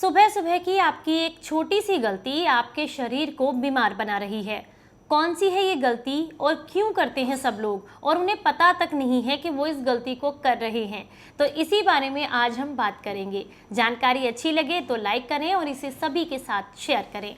सुबह सुबह की आपकी एक छोटी सी गलती आपके शरीर को बीमार बना रही है। कौन सी है ये गलती और क्यों करते हैं सब लोग और उन्हें पता तक नहीं है कि वो इस गलती को कर रहे हैं। तो इसी बारे में आज हम बात करेंगे। जानकारी अच्छी लगे तो लाइक करें और इसे सभी के साथ शेयर करें।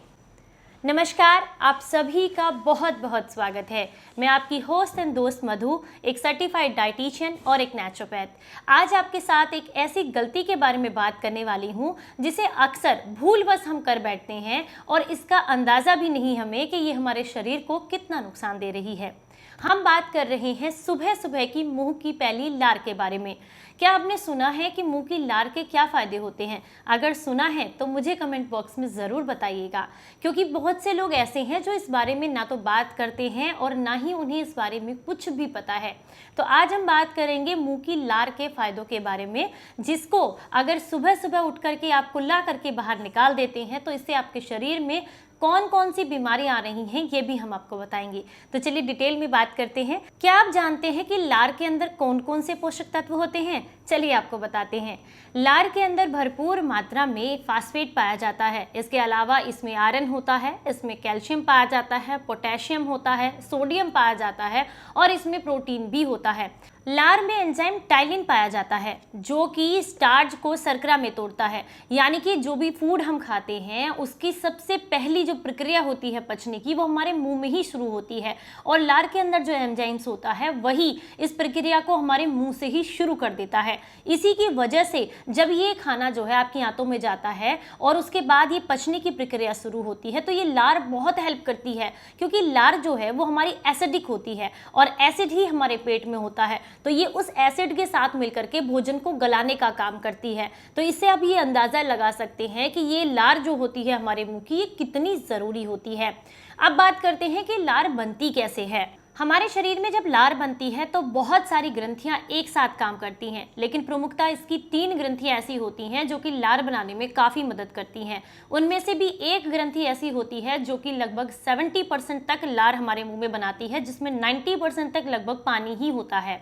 नमस्कार, आप सभी का बहुत बहुत स्वागत है। मैं आपकी होस्ट एंड दोस्त मधु, एक सर्टिफाइड डाइटिशियन और एक नेचुरोपैथ। आज आपके साथ एक ऐसी गलती के बारे में बात करने वाली हूँ जिसे अक्सर भूलवश हम कर बैठते हैं और इसका अंदाज़ा भी नहीं हमें कि ये हमारे शरीर को कितना नुकसान दे रही है। हम बात कर रहे हैं सुबह सुबह की मुंह की पहली लार के बारे में। क्या आपने सुना है कि मुंह की लार के क्या फ़ायदे होते हैं? अगर सुना है तो मुझे कमेंट बॉक्स में ज़रूर बताइएगा, क्योंकि बहुत से लोग ऐसे हैं जो इस बारे में ना तो बात करते हैं और ना ही उन्हें इस बारे में कुछ भी पता है। तो आज हम बात करेंगे मुंह की लार के फ़ायदों के बारे में, जिसको अगर सुबह सुबह उठ करके आप कुल्ला करके बाहर निकाल देते हैं तो इससे आपके शरीर में कौन कौन सी बीमारियां आ रही हैं ये भी हम आपको बताएंगे। तो चलिए डिटेल में बात करते हैं। क्या आप जानते हैं कि लार के अंदर कौन कौन से पोषक तत्व होते हैं? चलिए आपको बताते हैं। लार के अंदर भरपूर मात्रा में फास्फेट पाया जाता है। इसके अलावा इसमें आयरन होता है, इसमें कैल्शियम पाया जाता है, पोटेशियम होता है, सोडियम पाया जाता है और इसमें प्रोटीन भी होता है। लार में एंजाइम टाइलिन पाया जाता है जो कि स्टार्च को शर्करा में तोड़ता है। यानी कि जो भी फूड हम खाते हैं उसकी सबसे पहली जो प्रक्रिया होती है पचने की, वो हमारे मुंह में ही शुरू होती है और लार के अंदर जो एंजाइम्स होता है वही इस प्रक्रिया को हमारे मुंह से ही शुरू कर देता है। इसी की वजह से जब ये खाना जो है आपकी आंतों में जाता है और उसके बाद ये पचने की प्रक्रिया शुरू होती है तो ये लार बहुत हेल्प करती है, क्योंकि लार जो है वो हमारी एसिडिक होती है और एसिड ही हमारे पेट में होता है। तो ये उस एसिड के साथ मिलकर के भोजन को गलाने का काम करती है। तो इससे आप ये अंदाजा लगा सकते हैं कि ये लार जो होती है हमारे मुंह की, ये कितनी ज़रूरी होती है। अब बात करते हैं कि लार बनती कैसे है। हमारे शरीर में जब लार बनती है तो बहुत सारी ग्रंथियां एक साथ काम करती हैं, लेकिन प्रमुखता इसकी 3 ग्रंथियां ऐसी होती हैं जो कि लार बनाने में काफ़ी मदद करती हैं। उनमें से भी एक ग्रंथि ऐसी होती है जो कि लगभग 70% तक लार हमारे मुंह में बनाती है, जिसमें 90% तक लगभग पानी ही होता है।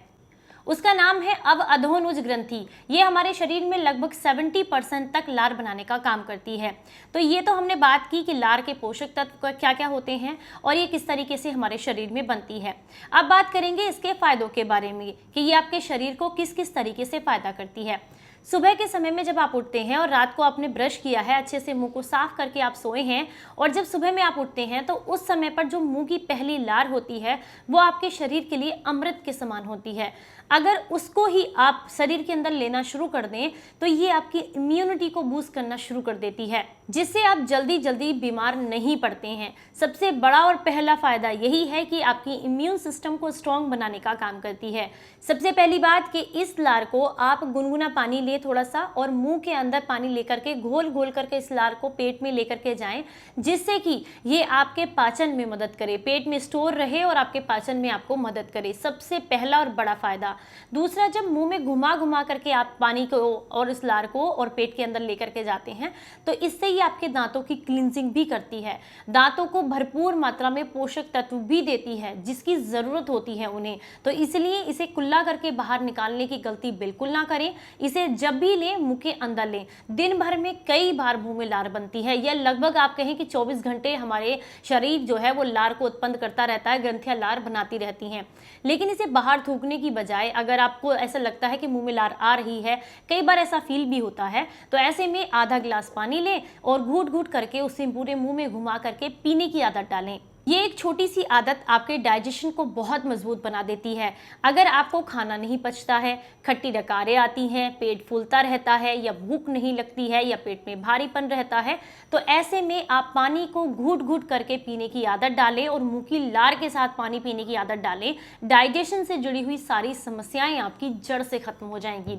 उसका नाम है अवअधोनुज ग्रंथि। ये हमारे शरीर में लगभग 70% तक लार बनाने का काम करती है। तो ये तो हमने बात की कि लार के पोषक तत्व क्या क्या होते हैं और ये किस तरीके से हमारे शरीर में बनती है। अब बात करेंगे इसके फायदों के बारे में कि ये आपके शरीर को किस किस तरीके से फायदा करती है। सुबह के समय में जब आप उठते हैं और रात को आपने ब्रश किया है, अच्छे से मुंह को साफ करके आप सोए हैं और जब सुबह में आप उठते हैं तो उस समय पर जो मुंह की पहली लार होती है वो आपके शरीर के लिए अमृत के समान होती है। अगर उसको ही आप शरीर के अंदर लेना शुरू कर दें तो ये आपकी इम्यूनिटी को बूस्ट करना शुरू कर देती है, जिससे आप जल्दी जल्दी बीमार नहीं पड़ते हैं। सबसे बड़ा और पहला फ़ायदा यही है कि आपकी इम्यून सिस्टम को स्ट्रॉन्ग बनाने का काम करती है। सबसे पहली बात कि इस लार को आप गुनगुना पानी ले थोड़ा सा और मुंह के अंदर पानी लेकर के घोल घोल करके इस लार को पेट में लेकर के जाएं, जिससे कि ये आपके पाचन में मदद करे, पेट में स्टोर रहे और आपके पाचन में आपको मदद करे। सबसे पहला और बड़ा फ़ायदा। दूसरा, जब मुंह में घुमा घुमा करके आप पानी को और इस लार को और पेट के अंदर लेकर के जाते हैं तो इससे ही आपके दांतों की क्लींजिंग भी करती है। दांतों को भरपूर मात्रा में पोषक तत्व भी देती है जिसकी ज़रूरत होती है उन्हें। तो इसलिए इसे कुल्ला करके बाहर निकालने की गलती बिल्कुल ना करें। इसे जब भी लें मुंह के अंदर लें। दिन भर में कई बार मुंह में लार बनती है, या लगभग आप कहें कि 24 घंटे हमारे शरीर जो है वो लार को उत्पन्न करता रहता है, ग्रंथियां लार बनाती रहती हैं। लेकिन इसे बाहर थूकने की बजाय अगर आपको ऐसा लगता है कि मुंह में लार आ रही है, कई बार ऐसा फील भी होता है, तो ऐसे में आधा गिलास पानी लें और घूट घूट करके उसे पूरे मुंह में घुमा करके पीने की आदत डालें। ये एक छोटी सी आदत आपके डाइजेशन को बहुत मजबूत बना देती है। अगर आपको खाना नहीं पचता है, खट्टी डकारें आती हैं, पेट फूलता रहता है या भूख नहीं लगती है या पेट में भारीपन रहता है, तो ऐसे में आप पानी को घूट घूट करके पीने की आदत डालें और मुंह की लार के साथ पानी पीने की आदत डालें। डाइजेशन से जुड़ी हुई सारी समस्याएं आपकी जड़ से खत्म हो जाएंगी।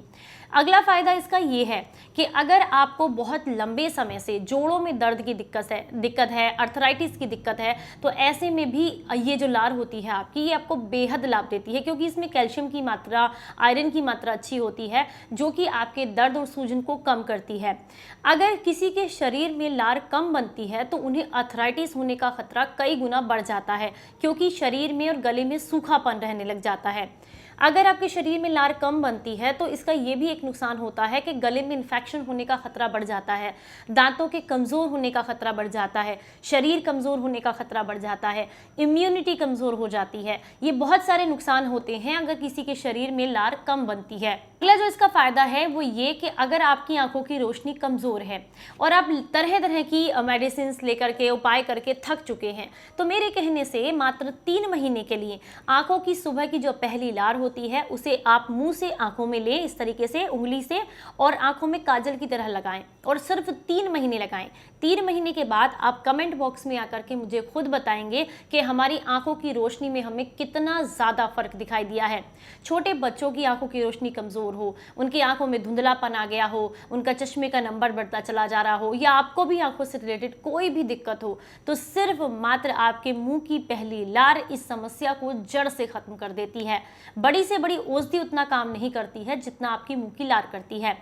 अगला फ़ायदा इसका ये है कि अगर आपको बहुत लंबे समय से जोड़ों में दर्द की दिक्कत है, अर्थराइटिस की दिक्कत है, तो ऐसे में भी ये जो लार होती है आपकी, ये आपको बेहद लाभ देती है, क्योंकि इसमें कैल्शियम की मात्रा, आयरन की मात्रा अच्छी होती है जो कि आपके दर्द और सूजन को कम करती है। अगर किसी के शरीर में लार कम बनती है तो उन्हें अर्थराइटिस होने का खतरा कई गुना बढ़ जाता है, क्योंकि शरीर में और गले में सूखापन रहने लग जाता है। अगर आपके शरीर में लार कम बनती है तो इसका ये भी एक नुकसान होता है कि गले में इन्फेक्शन होने का खतरा बढ़ जाता है, दांतों के कमज़ोर होने का खतरा बढ़ जाता है, शरीर कमज़ोर होने का खतरा बढ़ जाता है, इम्यूनिटी कमज़ोर हो जाती है। ये बहुत सारे नुकसान होते हैं अगर किसी के शरीर में लार कम बनती है। अगला जो इसका फ़ायदा है वो ये कि अगर आपकी आंखों की रोशनी कमज़ोर है और आप तरह तरह की मेडिसिन लेकर के उपाय करके थक चुके हैं, तो मेरे कहने से मात्र 3 महीने के लिए आंखों की सुबह की जो पहली लार होती है उसे आप मुंह से आंखों में लें, इस तरीके से उंगली से, और आंखों में काजल की तरह लगाएं और सिर्फ 3 महीने लगाएं। 3 महीने के बाद आप कमेंट बॉक्स में आकर के मुझे खुद बताएंगे कि हमारी आंखों की रोशनी में हमें कितना ज़्यादा फर्क दिखाई दिया है। छोटे बच्चों की आंखों की रोशनी कमज़ोर हो, उनकी आंखों में धुंधलापन आ गया हो, उनका चश्मे का नंबर बढ़ता चला जा रहा हो, या आपको भी आंखों से रिलेटेड कोई भी दिक्कत हो, तो सिर्फ मात्र आपके मुंह की पहली लार इस समस्या को जड़ से खत्म कर देती है। बड़ी से बड़ी औषधि उतना काम नहीं करती है जितना आपकी मुंह की लार करती है।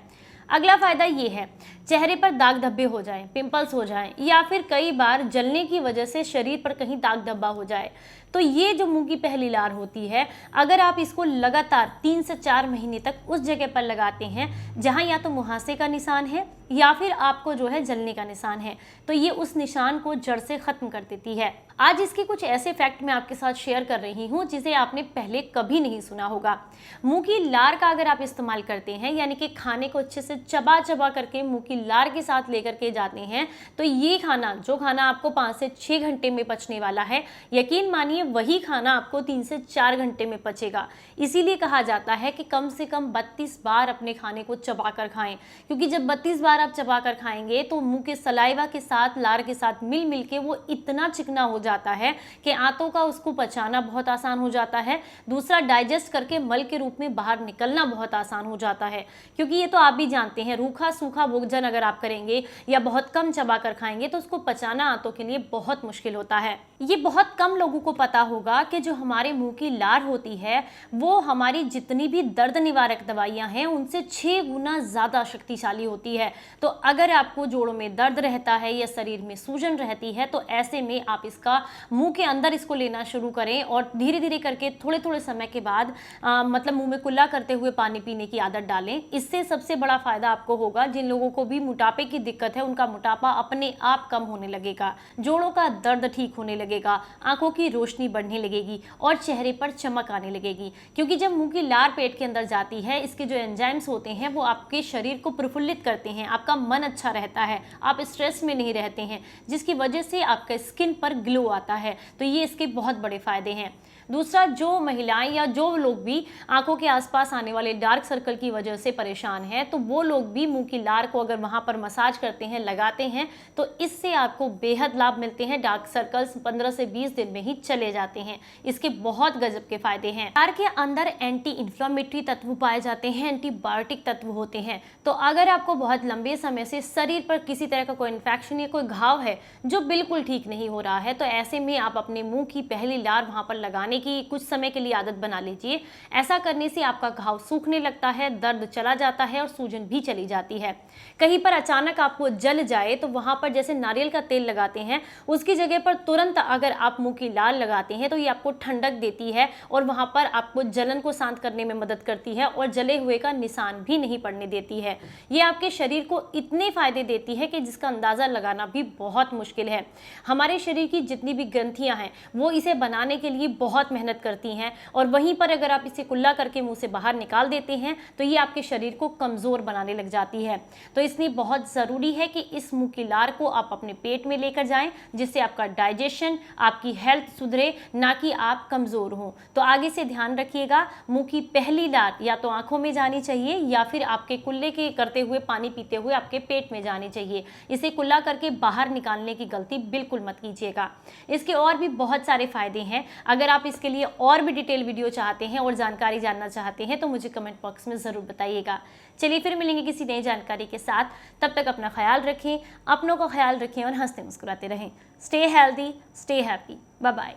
अगला फायदा ये है, चेहरे पर दाग धब्बे हो जाएं, पिंपल्स हो जाएं, या फिर कई बार जलने की वजह से शरीर पर कहीं दाग धब्बा हो जाए, तो ये जो मुंह की पहली लार होती है, अगर आप इसको लगातार 3 से 4 महीने तक उस जगह पर लगाते हैं जहां या तो मुहासे का निशान है या फिर आपको जो है जलने का निशान है, तो ये उस निशान को जड़ से खत्म कर देती है। आज इसके कुछ ऐसे फैक्ट मैं आपके साथ शेयर कर रही हूँ जिसे आपने पहले कभी नहीं सुना होगा। मुंह की लार का अगर आप इस्तेमाल करते हैं, यानी कि खाने को अच्छे से चबा चबा करके मुंह की लार के साथ लेकर के जाते हैं, तो ये खाना, जो खाना आपको 5 से 6 घंटे में पचने वाला है, यकीन मानिए वही खाना आपको 3 से 4 घंटे में पचेगा। इसीलिए कहा जाता है कि कम से कम 32 बार अपने खाने को चबा कर खाएं, क्योंकि जब 32 बार आप चबा कर खाएंगे तो मुंह के सलाइवा के साथ, लार के साथ मिल मिल के वो इतना चिकना हो जाता है कि आंतों का उसको पचाना बहुत आसान हो जाता है। दूसरा, डाइजेस्ट करके मल के रूप में बाहर निकलना बहुत आसान हो जाता है, क्योंकि ये तो आप भी जानते हैं, रूखा सूखा भोजन अगर आप करेंगे या बहुत कम चबा कर खाएंगे तो उसको पचाना आंतों के लिए बहुत मुश्किल होता है। ये बहुत कम लोगों को पता होगा कि जो हमारे मुंह की लार होती है वो हमारी जितनी भी दर्द निवारक दवाइयां हैं उनसे 6 गुना ज्यादा शक्तिशाली होती है। तो अगर आपको जोड़ों में दर्द रहता है या शरीर में सूजन रहती है, तो ऐसे में आप इसका मुंह के अंदर इसको लेना शुरू करें और धीरे धीरे करके थोड़े थोड़े समय के बाद मतलब मुंह में कुल्ला करते हुए पानी पीने की आदत डालें। इससे सबसे बड़ा फायदा आपको होगा, जिन लोगों को भी मोटापे की दिक्कत है उनका मोटापा अपने आप कम होने लगेगा, जोड़ों का दर्द ठीक होने लगेगा, आंखों की रोशनी बढ़ने लगेगी और चेहरे पर चमक आने लगेगी। क्योंकि जब मुंह की लार पेट के अंदर जाती है, इसके जो एंजाइम्स होते हैं वो आपके शरीर को प्रफुल्लित करते हैं, आपका मन अच्छा रहता है, आप स्ट्रेस में नहीं रहते हैं, जिसकी वजह से आपका स्किन पर ग्लो आता है। तो ये इसके बहुत बड़े फायदे हैं। दूसरा, जो महिलाएं या जो लोग भी आंखों के आसपास आने वाले डार्क सर्कल की वजह से परेशान हैं, तो वो लोग भी मुंह की लार को अगर वहां पर मसाज करते हैं, लगाते हैं, तो इससे आपको बेहद लाभ मिलते हैं। डार्क सर्कल्स 15 से 20 दिन में ही चले जाते हैं। इसके बहुत गजब के फायदे हैं। लार के अंदर एंटी इन्फ्लेमेटरी तत्व पाए जाते हैं, एंटीबायोटिक तत्व होते हैं। तो अगर आपको बहुत लंबे समय से शरीर पर किसी तरह का कोई इन्फेक्शन या कोई घाव है जो बिल्कुल ठीक नहीं हो रहा है, तो ऐसे में आप अपने मुंह की पहली लार वहां पर लगाने की कुछ समय के लिए आदत बना लीजिए। ऐसा करने से आपका घाव सूखने लगता है, दर्द चला जाता है और सूजन भी चली जाती है। कहीं पर अचानक आपको जल जाए तो वहां पर जैसे नारियल का तेल लगाते हैं, उसकी जगह पर तुरंत अगर आप मुंह की लार लगाते हैं तो ये आपको ठंडक देती है और वहां पर आपको जलन को शांत करने में मदद करती है और जले हुए का निशान भी नहीं पड़ने देती है। ये आपके शरीर को इतने फायदे देती है कि जिसका अंदाजा लगाना भी बहुत मुश्किल है। हमारे शरीर की जितनी भी ग्रंथियां हैं वो इसे बनाने के लिए बहुत मेहनत करती हैं, और वहीं पर अगर आप इसे कुल्ला करके मुंह से बाहर निकाल देते हैं तो ये आपके शरीर को कमजोर बनाने लग जाती है। तो इसलिए बहुत जरूरी है कि इस मुंह की लार को आप अपने पेट में लेकर जाएं, जिससे आपका डाइजेशन, आपकी हेल्थ सुधरे, ना कि आप कमजोर हो। तो आगे से ध्यान रखिएगा, मुंह की पहली लार या तो आंखों में जानी चाहिए या फिर आपके कुल्ले के करते हुए, पानी पीते हुए आपके पेट में जानी चाहिए। इसे कुल्ला करके बाहर निकालने की गलती बिल्कुल मत कीजिएगा। इसके और भी बहुत सारे फायदे हैं। अगर आप इसके लिए और भी डिटेल वीडियो चाहते हैं और जानकारी जानना चाहते हैं तो मुझे कमेंट बॉक्स में जरूर बताइएगा। चलिए फिर मिलेंगे किसी नई जानकारी के साथ। तब तक अपना ख्याल रखें, अपनों का ख्याल रखें और हंसते मुस्कुराते रहें। Stay healthy, stay happy. Bye bye.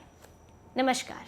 नमस्कार।